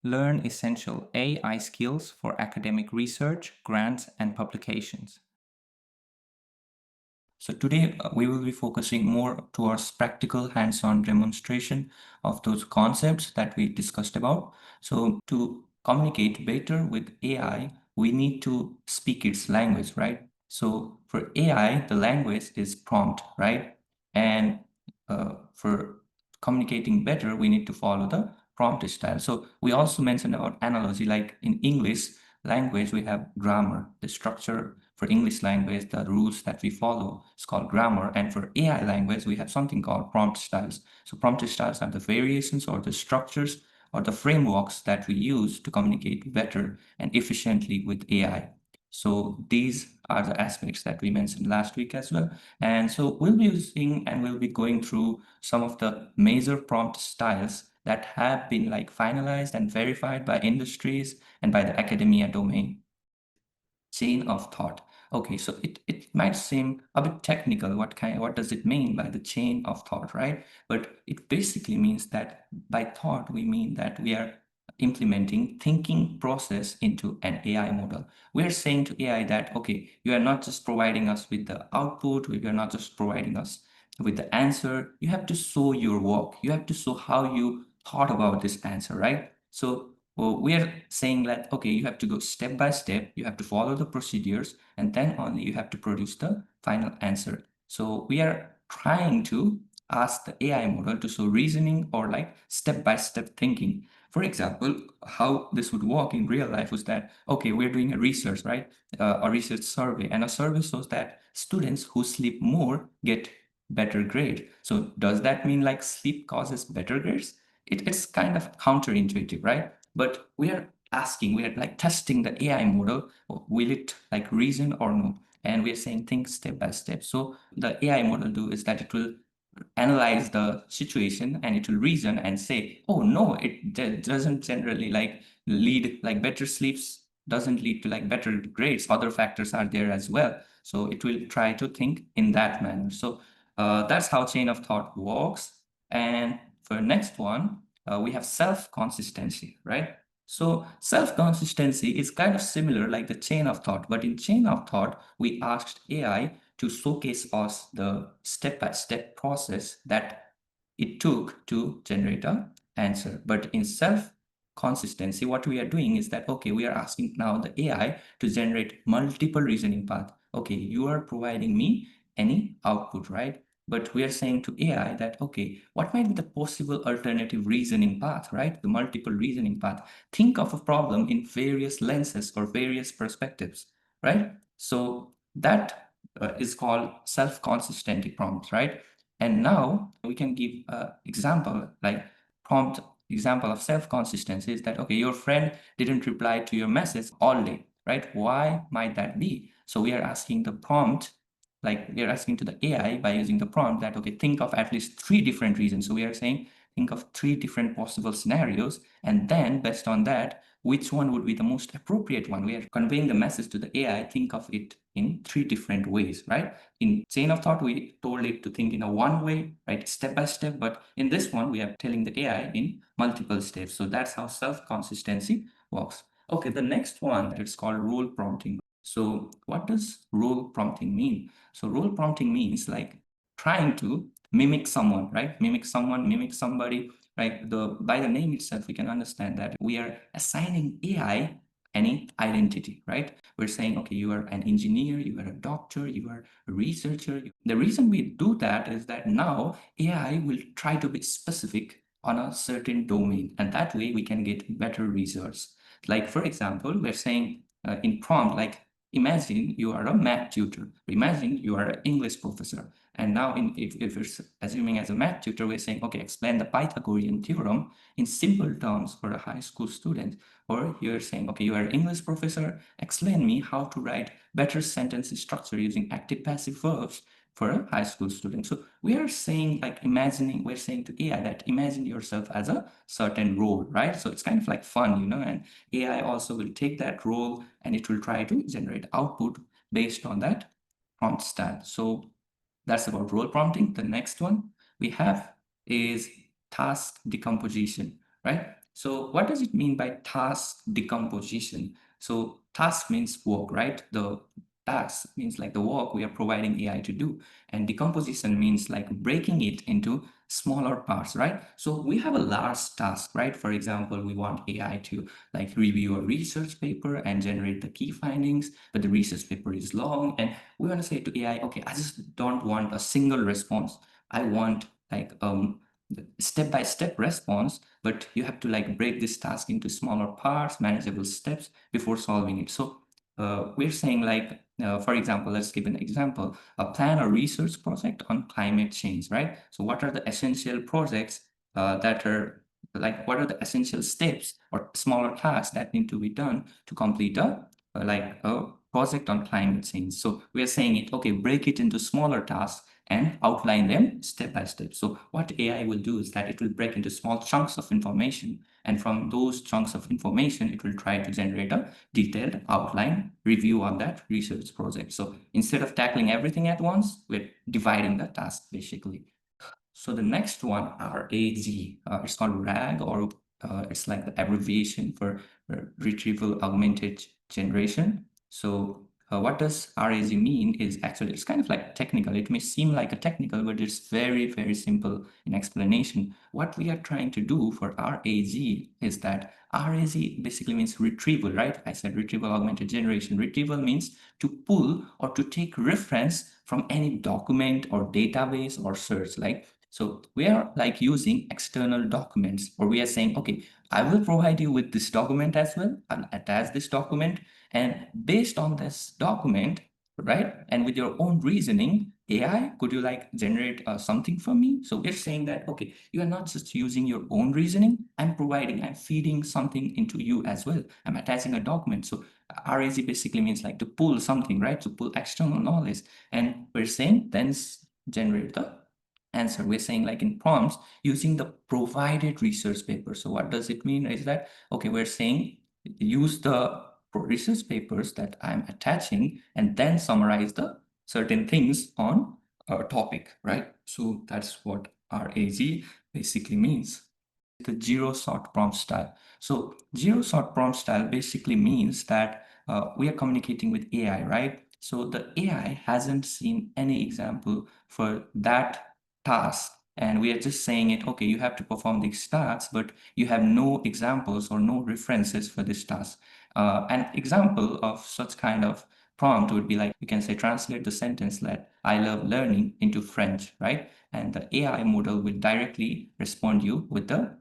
Learn essential AI skills for academic research, grants, and publications. So today we will be focusing more towards practical hands-on demonstration of those concepts that we discussed about. So to communicate better with AI, we need to speak its language, right? So for AI, the language is prompt, right? And for communicating better, we need to follow the prompt style. So we also mentioned about analogy, like in English language, we have grammar, the structure for English language, the rules that we follow is called grammar. And for AI language, we have something called prompt styles. So prompt styles are the variations or the structures or the frameworks that we use to communicate better and efficiently with AI. So these are the aspects that we mentioned last week as well. And so we'll be using and we'll be going through some of the major prompt styles that have been like finalized and verified by industries and by the academia domain. Chain of thought. Okay, so it might seem a bit technical. What does it mean by the chain of thought, right? But it basically means that by thought, we mean that we are implementing thinking process into an AI model. We're saying to AI that, okay, you are not just providing us with the output, you are not just providing us with the answer. You have to show your work. You have to show how you thought about this answer, right? So well, we are saying that, okay, you have to go step by step, you have to follow the procedures, and then only you have to produce the final answer. So we are trying to ask the AI model to show reasoning or like step by step thinking. For example, how this would work in real life was that, okay, we're doing a research, right? A research survey, and a survey shows that students who sleep more get better grade. So does that mean like sleep causes better grades? It's kind of counterintuitive, right? But we are asking, we are like testing the AI model, will it like reason or no? And we are saying things step by step. So the AI model do is that it will analyze the situation and it will reason and say, oh no, it doesn't generally like lead like better sleeps doesn't lead to like better grades. Other factors are there as well. So it will try to think in that manner. So that's how chain of thought works. And for next one, we have self-consistency, right? So self-consistency is kind of similar like the chain of thought, but in chain of thought, we asked AI to showcase us the step-by-step process that it took to generate an answer. But in self-consistency, what we are doing is that, okay, we are asking now the AI to generate multiple reasoning paths. Okay, you are providing me any output, right? But we are saying to AI that, okay, what might be the possible alternative reasoning path, right? The multiple reasoning path. Think of a problem in various lenses or various perspectives, right? So that is called self-consistent prompt, right? And now we can give an example, like prompt example of self-consistency is that, okay, your friend didn't reply to your message all day, right? Why might that be? So we are asking the prompt, like we are asking to the AI by using the prompt that, okay, think of at least three different reasons. So we are saying, think of three different possible scenarios. And then based on that, which one would be the most appropriate one? We are conveying the message to the AI, think of it in three different ways, right? In chain of thought, we told it to think in a one way, right? Step by step. But in this one, we are telling the AI in multiple steps. So that's how self-consistency works. Okay, the next one, it's called role prompting. So what does role prompting mean? So role prompting means like trying to mimic someone, right? Mimic someone, mimic somebody, right? By the name itself, we can understand that we are assigning AI any identity, right? We're saying, okay, you are an engineer, you are a doctor, you are a researcher. The reason we do that is that now AI will try to be specific on a certain domain, and that way we can get better results. Like, for example, we're saying in prompt, like, imagine you are a math tutor, imagine you are an English professor. And now, if we're assuming as a math tutor, we're saying, okay, explain the Pythagorean theorem in simple terms for a high school student. Or you're saying, okay, you are an English professor, explain me how to write better sentence structure using active passive verbs for a high school student. So we are saying, like, we're saying to AI that imagine yourself as a certain role, right? So it's kind of like fun, and AI also will take that role and it will try to generate output based on that prompt style. So that's about role prompting. The next one we have is task decomposition, right? So what does it mean by task decomposition? So task means work, right? The task means like the work we are providing AI to do. And decomposition means like breaking it into smaller parts, right? So we have a large task, right? For example, we want AI to like review a research paper and generate the key findings, but the research paper is long and we want to say to AI, okay, I just don't want a single response. I want like step-by-step response, but you have to like break this task into smaller parts, manageable steps before solving it. So we're saying like, for example, let's give an example, plan a research project on climate change, right? So what are the essential projects that are like, what are the essential steps or smaller tasks that need to be done to complete a project on climate change? So we're saying it, okay, break it into smaller tasks and outline them step by step. So what AI will do is that it will break into small chunks of information. And from those chunks of information, it will try to generate a detailed outline review of that research project. So instead of tackling everything at once, we're dividing the task basically. So the next one, RAG, it's called RAG, or it's like the abbreviation for Retrieval-Augmented Generation. So what does RAG mean is actually, it's kind of like technical. It may seem like a technical, but it's very, very simple in explanation. What we are trying to do for RAG is that RAG basically means retrieval, right? I said Retrieval-Augmented Generation. Retrieval means to pull or to take reference from any document or database or search. Like, so we are like using external documents, or we are saying, okay, I will provide you with this document as well. I'll attach this document. And based on this document, right, and with your own reasoning, AI, could you like generate something for me? So we're saying that, okay, you are not just using your own reasoning. I'm feeding something into you as well. I'm attaching a document. So RAG basically means like to pull something, right? To pull external knowledge. And we're saying then generate the answer. We're saying like in prompts using the provided research paper. So what does it mean is that, okay, we're saying use the research papers that I'm attaching and then summarize the certain things on a topic, right? So that's what RAG basically means. The zero shot prompt style. So zero shot prompt style basically means that we are communicating with AI, right? So the AI hasn't seen any example for that task. And we are just saying it, okay, you have to perform these tasks, but you have no examples or no references for this task. An example of such kind of prompt would be like, you can say, translate the sentence that I love learning into French, right? And the AI model will directly respond you with the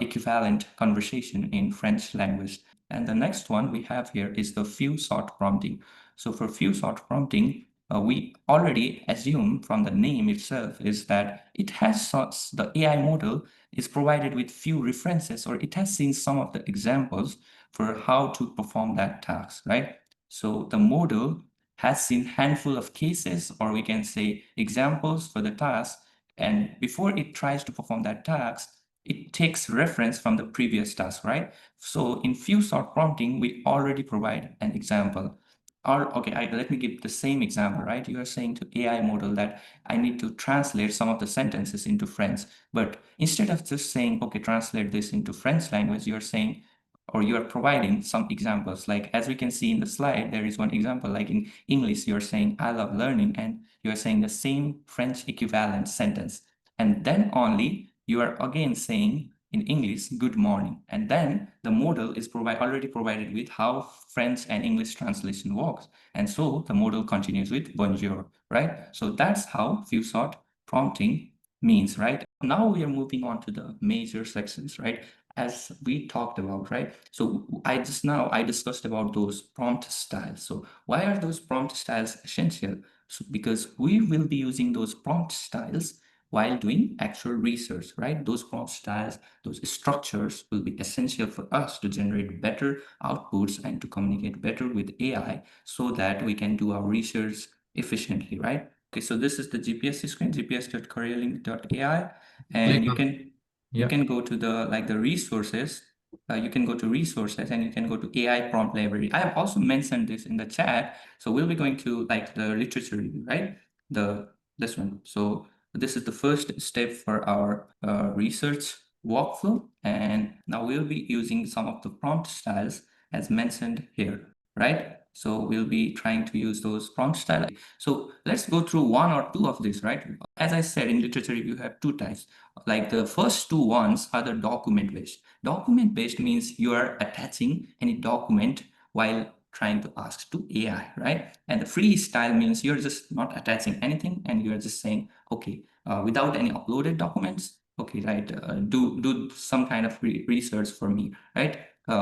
equivalent conversation in French language. And the next one we have here is the few shot prompting. So for few shot prompting, we already assume from the name itself is that it has the AI model is provided with few references, or it has seen some of the examples for how to perform that task, right? So the model has seen handful of cases, or we can say examples for the task, and before it tries to perform that task, it takes reference from the previous task, right? So in few shot prompting, we already provide an example. Or okay, let me give the same example, right? You are saying to AI model that I need to translate some of the sentences into French, but instead of just saying, okay, translate this into French language, you're saying, or you are providing some examples. Like as we can see in the slide, there is one example, like in English, you're saying, I love learning, and you're saying the same French equivalent sentence. And then only you are again saying in English, good morning. And then the model is already provided with how French and English translation works. And so the model continues with bonjour, right? So that's how few shot prompting means, right? Now we are moving on to the major sections, right? As we talked about, right? So I discussed about those prompt styles. So why are those prompt styles essential? So because we will be using those prompt styles while doing actual research, right? Those prompt styles, those structures will be essential for us to generate better outputs and to communicate better with AI so that we can do our research efficiently, right? Okay, so this is the GPS screen, gps.careerlink.ai, and Click on. you Yeah. can go to the resources. You can go to resources and you can go to AI prompt library. I have also mentioned this in the chat. So we'll be going to like the literature review, right? This one. So this is the first step for our research workflow. And now we'll be using some of the prompt styles as mentioned here, right? So we'll be trying to use those prompt styles. So let's go through one or two of these, right? As I said, in literature review, you have two types. Like the first two ones are the document-based. Document-based means you are attaching any document while trying to ask to AI, right? And the freestyle means you're just not attaching anything and you're just saying, okay, without any uploaded documents, okay, right, do some kind of research for me, right?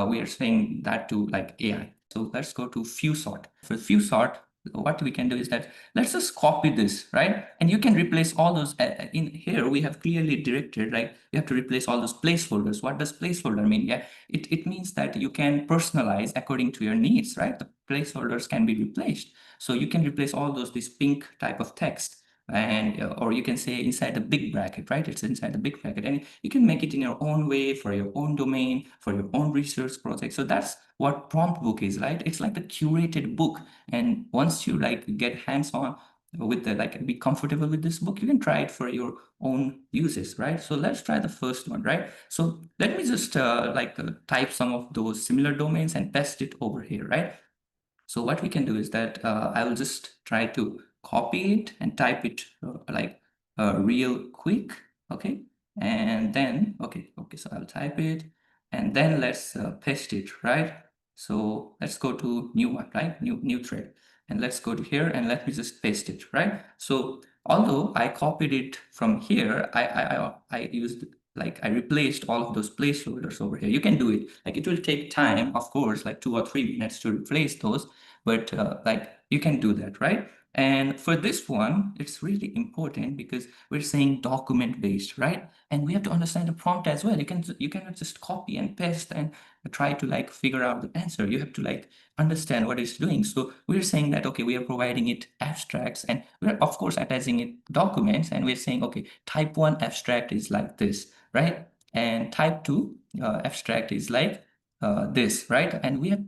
We are saying that to like AI. So let's go to few sort. For few sort, what we can do is that let's just copy this, right? And you can replace all those. In here, we have clearly directed, right? You have to replace all those placeholders. What does placeholder mean? Yeah, it means that you can personalize according to your needs, right? The placeholders can be replaced. So you can replace all those, this pink type of text, and or you can say inside the big bracket, right? It's inside the big bracket, and you can make it in your own way for your own domain, for your own research project. So that's what prompt book is, right? It's like the curated book. And once you like get hands-on with the like be comfortable with this book, you can try it for your own uses, right? So let's try the first one, right? So let me just type some of those similar domains and paste it over here, right? So what we can do is that I will just try to copy it and type it real quick, okay? And then, okay, so I'll type it and then let's paste it, right? So let's go to new one, right? New thread. And let's go to here and let me just paste it, right? So although I copied it from here, I used like I replaced all of those placeholders over here. You can do it. Like it will take time, of course, like 2 or 3 minutes to replace those, but like you can do that, right? And for this one, it's really important because we're saying document based, right? And we have to understand the prompt as well. You cannot just copy and paste and try to like figure out the answer. You have to like understand what it's doing. So we're saying that, okay, we are providing it abstracts and we're of course attaching it documents, and we're saying, okay, type 1 abstract is like this, right? And type 2 abstract is like this, right? And we have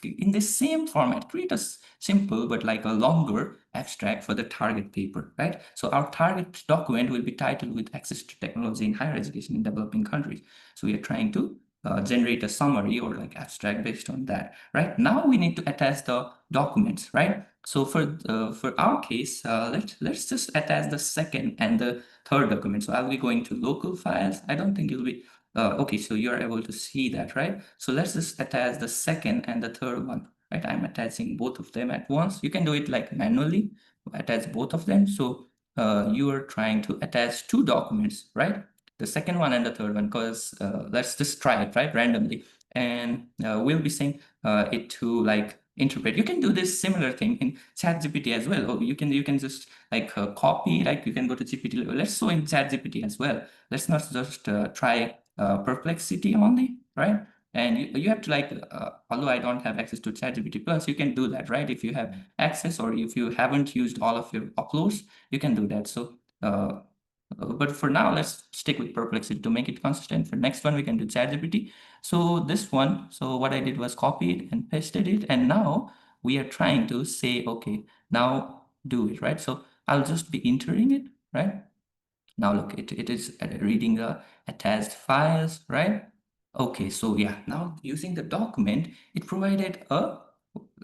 in this same format create a simple but like a longer abstract for the target paper, right? So our target document will be titled with access to technology in higher education in developing countries. So we are trying to generate a summary or like abstract based on that, right? Now we need to attach the documents, right? So for our case, let's just attach the second and the third document. So I'll be going to local files. I don't think you'll be okay, so you're able to see that, right? So let's just attach the second and the third one, right? I'm attaching both of them at once. You can do it like manually, attach both of them. So you are trying to attach two documents, right? The second one and the third one, because let's just try it, right? Randomly. And we'll be saying it to like interpret. You can do this similar thing in ChatGPT as well. Or you can just like copy, like you can go to GPT. Let's show in ChatGPT as well. Let's not just try Perplexity only, right? And you have to like, although I don't have access to ChatGPT Plus, you can do that, right? If you have access or if you haven't used all of your uploads, you can do that. So, but for now, let's stick with Perplexity to make it consistent. For next one, we can do ChatGPT. So this one, so what I did was copy it and pasted it. And now we are trying to say, okay, now do it, right? So I'll just be entering it, right? Now look, it is reading the attached files, right? Okay, so yeah, now using the document, it provided a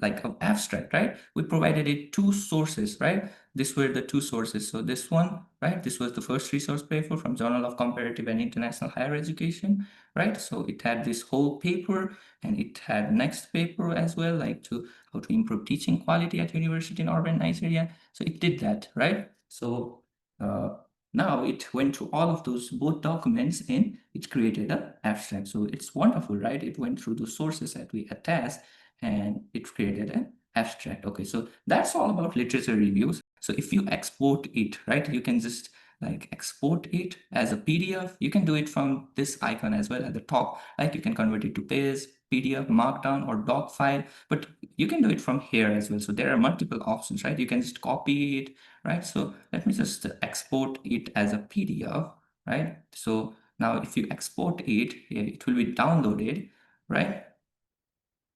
like an abstract, right? We provided it two sources, right? These were the two sources. So this one, right? This was the first resource paper from Journal of Comparative and International Higher Education, right? So it had this whole paper and it had next paper as well, like to how to improve teaching quality at university in urban Nigeria. So it did that, right? So uh, now it went through all of those both documents and it created an abstract. So it's wonderful, right? It went through the sources that we attached and it created an abstract. Okay, so that's all about literature reviews. So if you export it, right, you can just like export it as a PDF. You can do it from this icon as well at the top. Like you can convert it to page, PDF, Markdown, or doc file, but you can do it from here as well. So there are multiple options, right? You can just copy it, right? So let me just export it as a PDF, right? So now if you export it, it will be downloaded, right?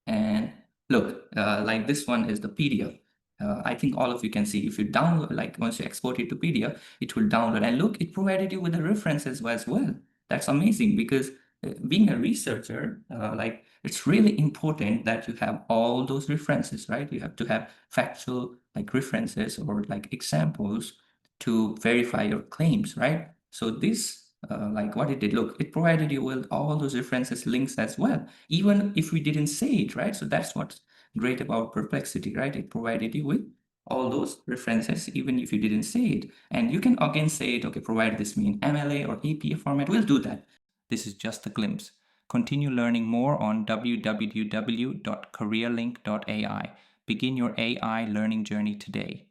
And look, like this one is the PDF. I think all of you can see if you download, like once you export it to PDF, it will download. And look, it provided you with the references as well. That's amazing because being a researcher, like it's really important that you have all those references, right? You have to have factual like references or like examples to verify your claims, right? So this, like what it did, look, it provided you with all those references links as well, even if we didn't say it, right? So that's what's great about Perplexity, right? It provided you with all those references, even if you didn't say it. And you can again say it, okay, provide this me in MLA or APA format, we'll do that. This is just a glimpse. Continue learning more on www.careerlink.ai. Begin your AI learning journey today.